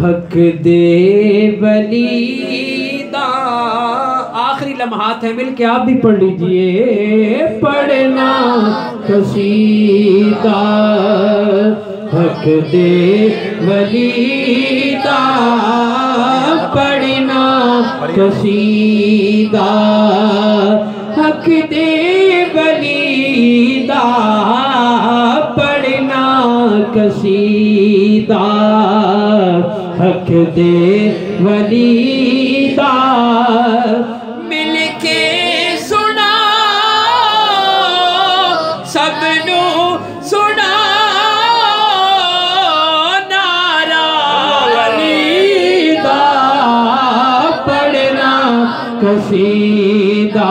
हक दे वलीदा। आखिरी लम्हात है, मिल के आप भी पढ़ लीजिए। पढ़ना कसीदा हक दे वलीदा, पढ़ना कसीदा हक दे वलीदा, पढ़ना कसीदा हक दे वलीदा। मिलके सुना सबनू सुना नारा वलीदा, पढ़ना कसीदा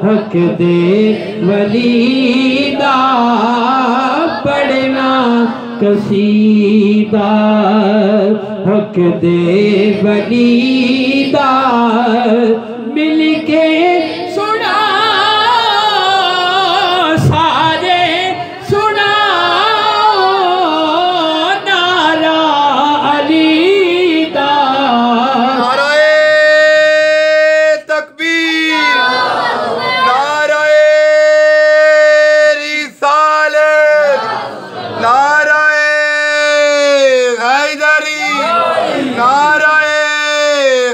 हक दे वलीदा, पढ़ना कसीदा हक दे वलीदा। मिलके सुना सारे सुना नारा अलीदा। नाराए तकबीर, नाराए रिसालत, नाराए हैदरी, नाराए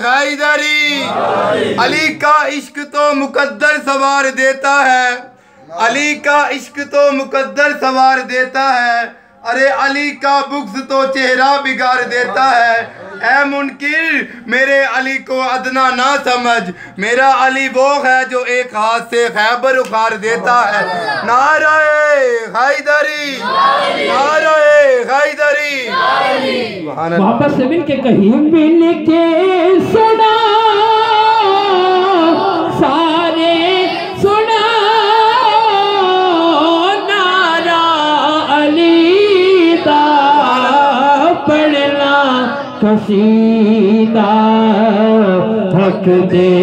हैदरी। अली का इश्क तो मुकद्दर सवार देता है, अली का इश्क तो मुकद्दर सवार देता है। अरे अली का बुग़्ज़ तो चेहरा बिगाड़ देता है। ऐ मुनकिर मेरे अली को अदना ना समझ, मेरा अली वो है जो एक हाथ से खैबर उखाड़ देता है। नाराए हैदरी, नाराए हैदरी। वापस से मिल के कहीं मिल के सुना सारे सुना नारा अलीदा, पढ़ना कसीदा हक दे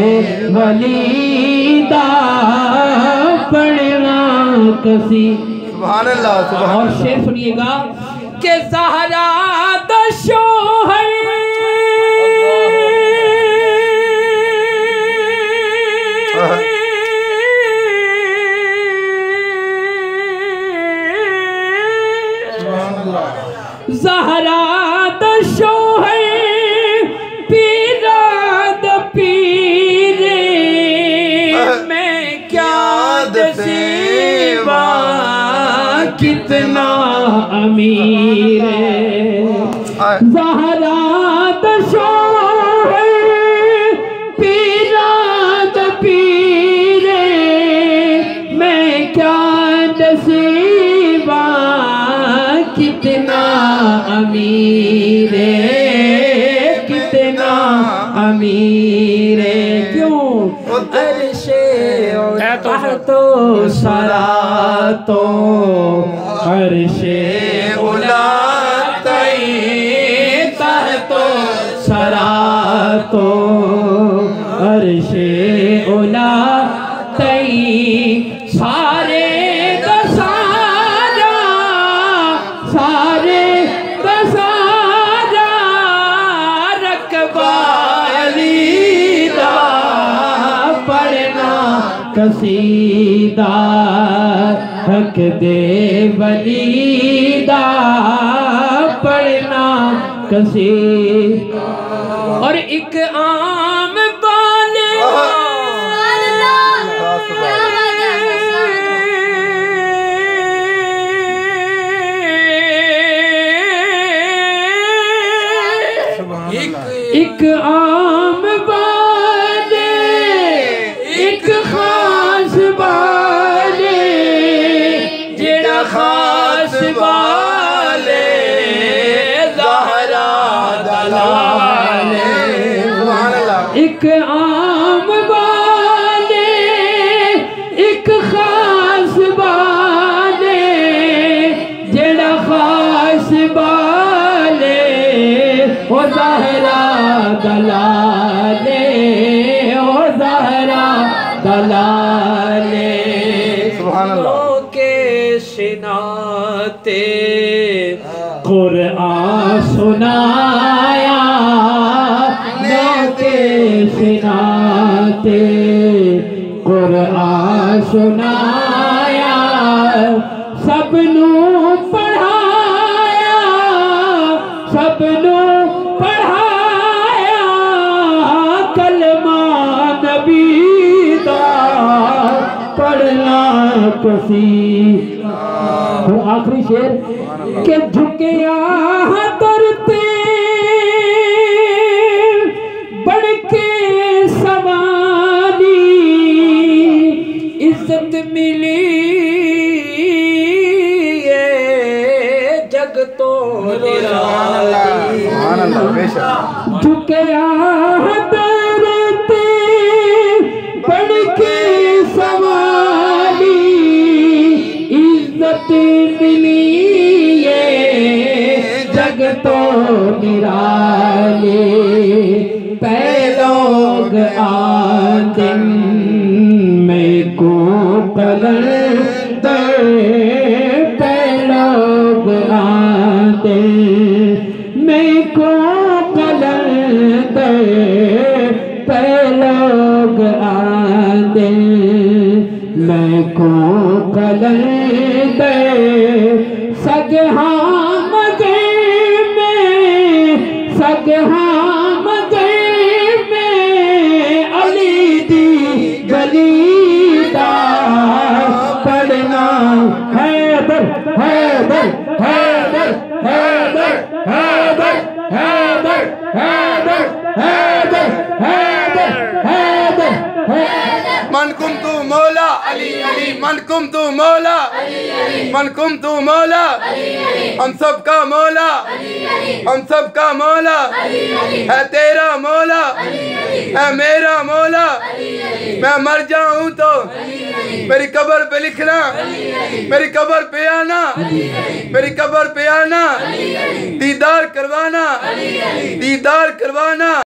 वलीदा, पढ़ना कसी। सुभान अल्लाह, सुभान। और शेर सुनिएगा कि ज़हरा दशो है ज़हरा दशो है पीराद पीरे, मैं क्या दसेवा कितना अमीर ज़हरा दशो है पीराद पीरे, मैं क्या दसेवा कितना अमीर, कितना अमीर। क्यों अर्शे तो सरा तो अर्शे उला तो सरा तो अर्शे उला तई सारे दसारा, सारे दसारा रकबा अलीदा, पढ़ना कसीदा हक दे वलीदा, पढ़ना कसीदा। और एक आम बाले एक आम बाले एक खास बाले, जेड़ा खास बाले ज़हरा दलाले। एक आम बाले एक खास बाले, जेड़ा खास बाले ओ ज़हरा दलाले, ओ ज़हरा दलाले। सुभान अल्लाह। के सिना सुनाते, कुरान सुनाया के सुनाते, कुरान सुनाया सबनू पढ़ाया, सबनू पढ़ाया कलमा नबी दा पढ़ना कसी। और आखिरी शेर के झुकिया तरते बढ़ के सवारी, इज्जत मिली जग तो निराली। झुकिया तरते बढ़ के सवारी, इज्जत मिली जग तो निराली। लोग आदम में को कलंदर, लोग आदम में को कलंदर, लोग आदम में को कलंदर। सगहा मगे में, सगहा पढ़ना हैदर हैदर हैदर हैदर हैदर हैदर हैदर हैदर हैदर हैदर। मन कुम तू मौला अली अली, मन कुम तू मौला अली अली, मन कुम तू मौला अली अली, हम सब का मौला अली अली, हम सब का मौला अली अली, है तेरा मौला अली अली, है मेरा मौला अली अली। मैं मर जाऊं तो मेरी कब्र पे लिखना, मेरी कब्र पे आना, मेरी कब्र पे आना, दीदार करवाना, दीदार करवाना।